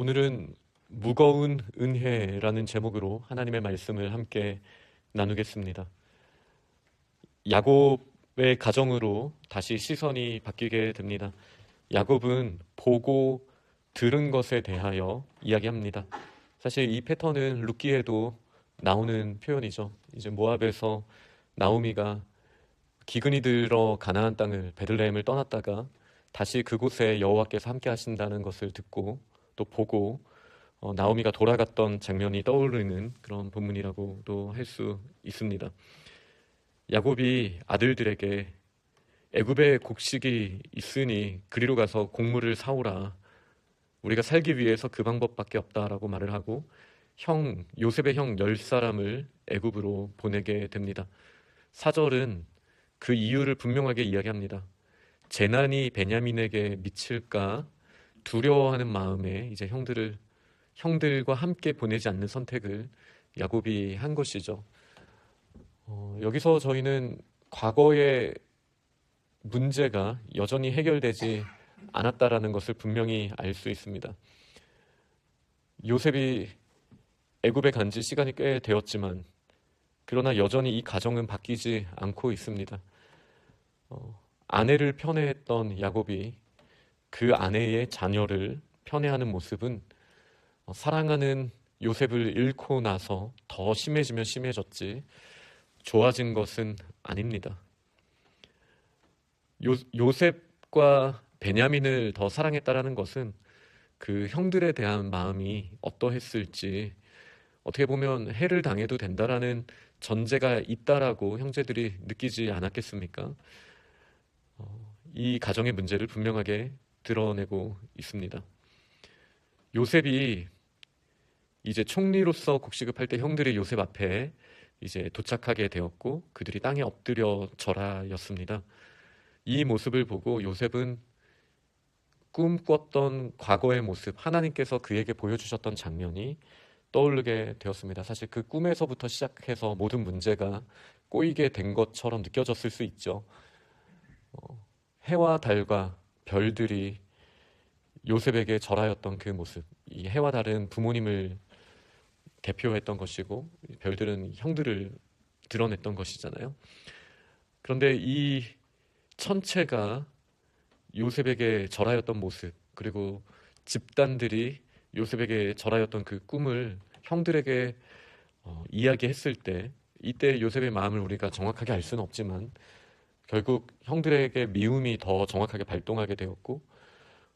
오늘은 무거운 은혜라는 제목으로 하나님의 말씀을 함께 나누겠습니다. 야곱의 가정으로 다시 시선이 바뀌게 됩니다. 야곱은 보고 들은 것에 대하여 이야기합니다. 사실 이 패턴은 룻기에도 나오는 표현이죠. 이제 모압에서 나오미가 기근이 들어 가나안 땅을 베들레헴을 떠났다가 다시 그곳에 여호와께서 함께 하신다는 것을 듣고 또 보고 나오미가 돌아갔던 장면이 떠오르는 그런 본문이라고도 할 수 있습니다. 야곱이 아들들에게 애굽에 곡식이 있으니 그리로 가서 곡물을 사오라. 우리가 살기 위해서 그 방법밖에 없다라고 말을 하고 요셉의 형 10사람을 애굽으로 보내게 됩니다. 4절은 그 이유를 분명하게 이야기합니다. 재난이 베냐민에게 미칠까 두려워하는 마음에 이제 형들과 함께 보내지 않는 선택을 야곱이 한 것이죠. 여기서 저희는 과거의 문제가 여전히 해결되지 않았다라는 것을 분명히 알 수 있습니다. 요셉이 애굽에 간 지 시간이 꽤 되었지만 그러나 여전히 이 가정은 바뀌지 않고 있습니다. 아내를 편애했던 야곱이 그 아내의 자녀를 편애하는 모습은 사랑하는 요셉을 잃고 나서 더 심해지면 심해졌지 좋아진 것은 아닙니다. 요셉과 베냐민을 더 사랑했다라는 것은 그 형들에 대한 마음이 어떠했을지 어떻게 보면 해를 당해도 된다라는 전제가 있다라고 형제들이 느끼지 않았겠습니까? 이 가정의 문제를 분명하게 드러내고 있습니다. 요셉이 이제 총리로서 곡시급할 때 형들이 요셉 앞에 이제 도착하게 되었고 그들이 땅에 엎드려 절하였습니다. 이 모습을 보고 요셉은 꿈꿨던 과거의 모습, 하나님께서 그에게 보여주셨던 장면이 떠오르게 되었습니다. 사실 그 꿈에서부터 시작해서 모든 문제가 꼬이게 된 것처럼 느껴졌을 수 있죠. 해와 달과 별들이 요셉에게 절하였던 그 모습, 이 해와 달은 부모님을 대표했던 것이고 별들은 형들을 드러냈던 것이잖아요. 그런데 이 천체가 요셉에게 절하였던 모습, 그리고 집단들이 요셉에게 절하였던 그 꿈을 형들에게 이야기했을 때 이때 요셉의 마음을 우리가 정확하게 알 수는 없지만 결국 형들에게 미움이 더 정확하게 발동하게 되었고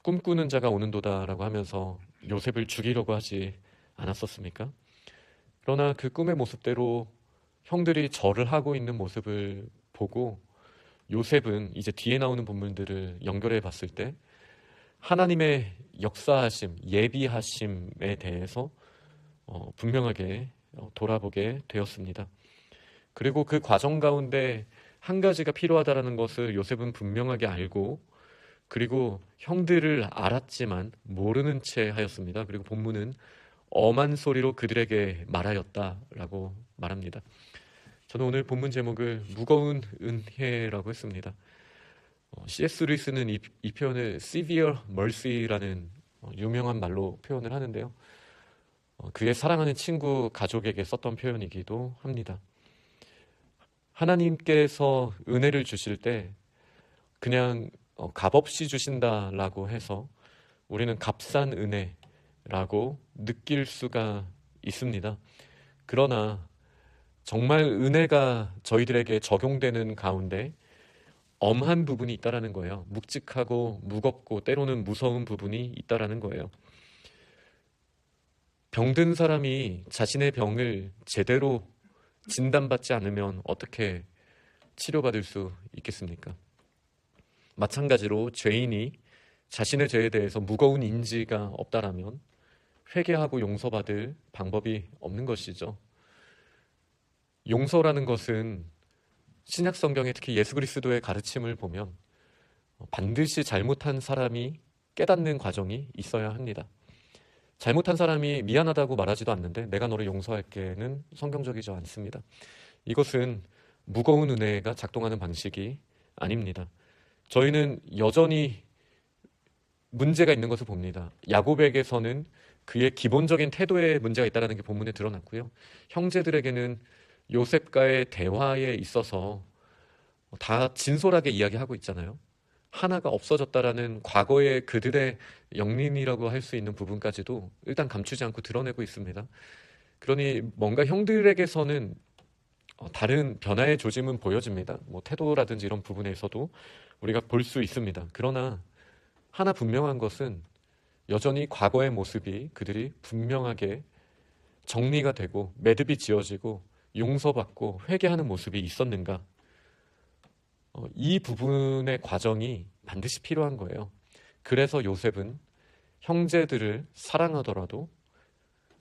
꿈꾸는 자가 오는도다라고 하면서 요셉을 죽이려고 하지 않았었습니까? 그러나 그 꿈의 모습대로 형들이 절을 하고 있는 모습을 보고 요셉은 이제 뒤에 나오는 본문들을 연결해 봤을 때 하나님의 역사하심, 예비하심에 대해서 분명하게 돌아보게 되었습니다. 그리고 그 과정 가운데 한 가지가 필요하다라는 것을 요셉은 분명하게 알고 그리고 형들을 알았지만 모르는 채 하였습니다. 그리고 본문은 엄한 소리로 그들에게 말하였다라고 말합니다. 저는 오늘 본문 제목을 무거운 은혜라고 했습니다. C.S. 루이스는 이 표현을 severe mercy라는 유명한 말로 표현을 하는데요. 그의 사랑하는 친구, 가족에게 썼던 표현이기도 합니다. 하나님께서 은혜를 주실 때 그냥 값없이 주신다라고 해서 우리는 값싼 은혜라고 느낄 수가 있습니다. 그러나 정말 은혜가 저희들에게 적용되는 가운데 엄한 부분이 있다라는 거예요. 묵직하고 무겁고 때로는 무서운 부분이 있다라는 거예요. 병든 사람이 자신의 병을 제대로 진단받지 않으면 어떻게 치료받을 수 있겠습니까? 마찬가지로 죄인이 자신의 죄에 대해서 무거운 인지가 없다라면 회개하고 용서받을 방법이 없는 것이죠. 용서라는 것은 신약 성경에 특히 예수 그리스도의 가르침을 보면 반드시 잘못한 사람이 깨닫는 과정이 있어야 합니다. 잘못한 사람이 미안하다고 말하지도 않는데 내가 너를 용서할게는 성경적이지 않습니다. 이것은 무거운 은혜가 작동하는 방식이 아닙니다. 저희는 여전히 문제가 있는 것을 봅니다. 야곱에게서는 그의 기본적인 태도에 문제가 있다는 게 본문에 드러났고요. 형제들에게는 요셉과의 대화에 있어서 다 진솔하게 이야기하고 있잖아요. 하나가 없어졌다라는 과거의 그들의 영린이라고 할 수 있는 부분까지도 일단 감추지 않고 드러내고 있습니다. 그러니 뭔가 형들에게서는 다른 변화의 조짐은 보여집니다. 뭐 태도라든지 이런 부분에서도 우리가 볼 수 있습니다. 그러나 하나 분명한 것은 여전히 과거의 모습이 그들이 분명하게 정리가 되고 매듭이 지어지고 용서받고 회개하는 모습이 있었는가? 이 부분의 과정이 반드시 필요한 거예요. 그래서 요셉은 형제들을 사랑하더라도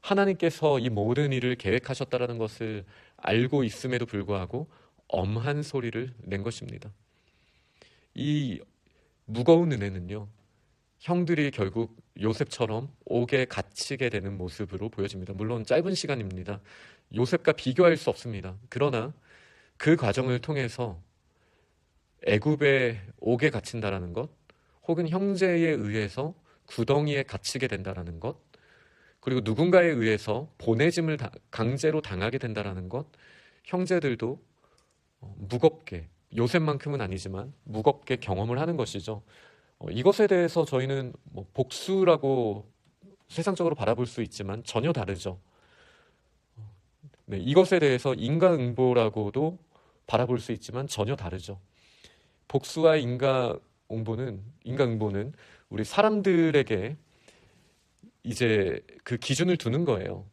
하나님께서 이 모든 일을 계획하셨다는 것을 알고 있음에도 불구하고 엄한 소리를 낸 것입니다. 이 무거운 은혜는요, 형들이 결국 요셉처럼 옥에 갇히게 되는 모습으로 보여집니다. 물론 짧은 시간입니다. 요셉과 비교할 수 없습니다. 그러나 그 과정을 통해서 애굽의 옥에 갇힌다라는 것, 혹은 형제에 의해서 구덩이에 갇히게 된다라는 것, 그리고 누군가에 의해서 보내짐을 강제로 당하게 된다라는 것, 형제들도 무겁게, 요셉만큼은 아니지만 무겁게 경험을 하는 것이죠. 이것에 대해서 저희는 복수라고 세상적으로 바라볼 수 있지만 전혀 다르죠. 네, 이것에 대해서 인과응보라고도 바라볼 수 있지만 전혀 다르죠. 복수와 인과응보는 우리 사람들에게 이제 그 기준을 두는 거예요.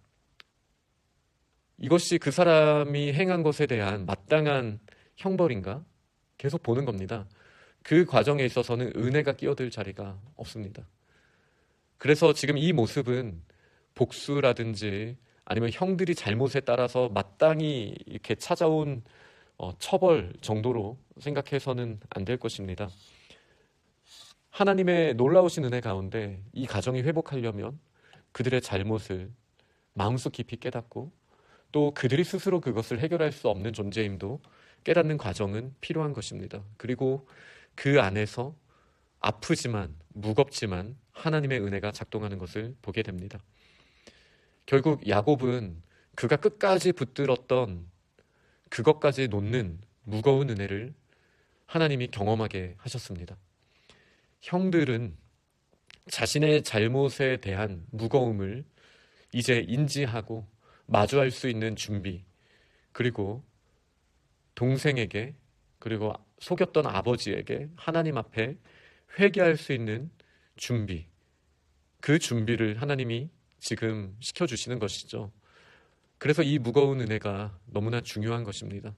이것이 그 사람이 행한 것에 대한 마땅한 형벌인가? 계속 보는 겁니다. 그 과정에 있어서는 은혜가 끼어들 자리가 없습니다. 그래서 지금 이 모습은 복수라든지 아니면 형들이 잘못에 따라서 마땅히 이렇게 찾아온 처벌 정도로 생각해서는 안 될 것입니다. 하나님의 놀라우신 은혜 가운데 이 가정이 회복하려면 그들의 잘못을 마음속 깊이 깨닫고 또 그들이 스스로 그것을 해결할 수 없는 존재임도 깨닫는 과정은 필요한 것입니다. 그리고 그 안에서 아프지만 무겁지만 하나님의 은혜가 작동하는 것을 보게 됩니다. 결국 야곱은 그가 끝까지 붙들었던 그것까지 놓는 무거운 은혜를 하나님이 경험하게 하셨습니다. 형들은 자신의 잘못에 대한 무거움을 이제 인지하고 마주할 수 있는 준비, 그리고 동생에게, 그리고 속였던 아버지에게 하나님 앞에 회개할 수 있는 준비, 그 준비를 하나님이 지금 시켜주시는 것이죠. 그래서 이 무거운 은혜가 너무나 중요한 것입니다.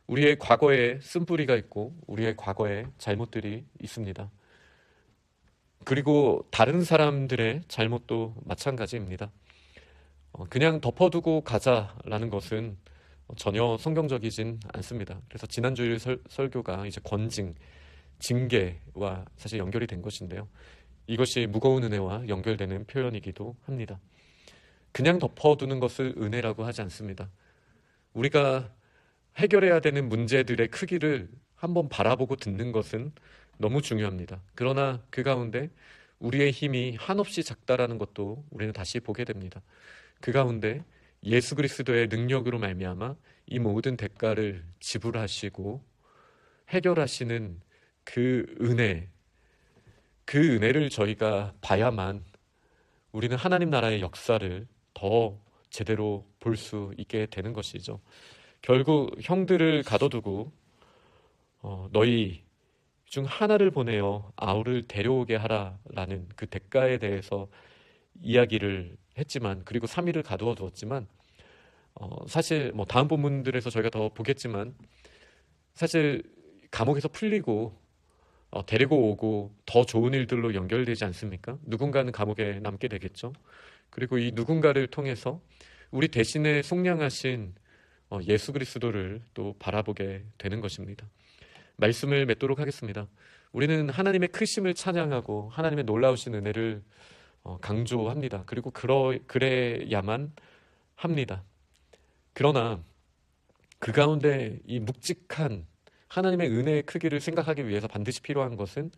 우리의 과거에 쓴뿌리가 있고 우리의 과거에 잘못들이 있습니다. 그리고 다른 사람들의 잘못도 마찬가지입니다. 그냥 덮어두고 가자라는 것은 전혀 성경적이진 않습니다. 그래서 지난주일 설교가 이제 권징, 징계와 사실 연결이 된 것인데요. 이것이 무거운 은혜와 연결되는 표현이기도 합니다. 그냥 덮어두는 것을 은혜라고 하지 않습니다. 우리가 해결해야 되는 문제들의 크기를 한번 바라보고 듣는 것은 너무 중요합니다. 그러나 그 가운데 우리의 힘이 한없이 작다라는 것도 우리는 다시 보게 됩니다. 그 가운데 예수 그리스도의 능력으로 말미암아 이 모든 대가를 지불하시고 해결하시는 그 은혜를 저희가 봐야만 우리는 하나님 나라의 역사를 더 제대로 볼 수 있게 되는 것이죠. 결국 형들을 가둬두고 너희 중 하나를 보내어 아우를 데려오게 하라라는 그 대가에 대해서 이야기를 했지만, 그리고 3일을 가두어 두었지만, 사실 다음 본문들에서 저희가 더 보겠지만 사실 감옥에서 풀리고 데리고 오고 더 좋은 일들로 연결되지 않습니까? 누군가는 감옥에 남게 되겠죠. 그리고 이 누군가를 통해서 우리 대신에 속량하신 예수 그리스도를 또 바라보게 되는 것입니다. 말씀을 맺도록 하겠습니다. 우리는 하나님의 크심을 찬양하고 하나님의 놀라우신 은혜를 강조합니다. 그리고 그래야만 합니다. 그러나 그 가운데 이 묵직한 하나님의 은혜의 크기를 생각하기 위해서 반드시 필요한 것은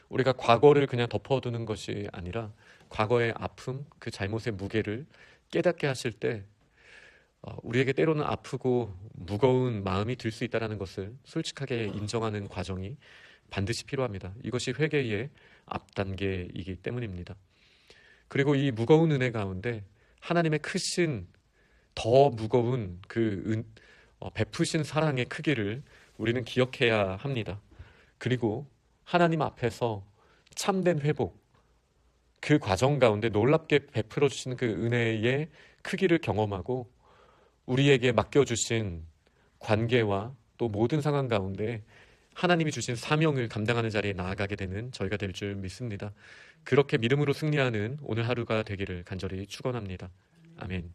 우리가 과거를 그냥 덮어두는 것이 아니라 과거의 아픔, 그 잘못의 무게를 깨닫게 하실 때 우리에게 때로는 아프고 무거운 마음이 들 수 있다는 것을 솔직하게 인정하는 과정이 반드시 필요합니다. 이것이 회개의 앞단계이기 때문입니다. 그리고 이 무거운 은혜 가운데 하나님의 크신 더 무거운 베푸신 사랑의 크기를 우리는 기억해야 합니다. 그리고 하나님 앞에서 참된 회복, 그 과정 가운데 놀랍게 베풀어 주시는 그 은혜의 크기를 경험하고 우리에게 맡겨주신 관계와 또 모든 상황 가운데 하나님이 주신 사명을 감당하는 자리에 나아가게 되는 저희가 될 줄 믿습니다. 그렇게 믿음으로 승리하는 오늘 하루가 되기를 간절히 축원합니다. 아멘.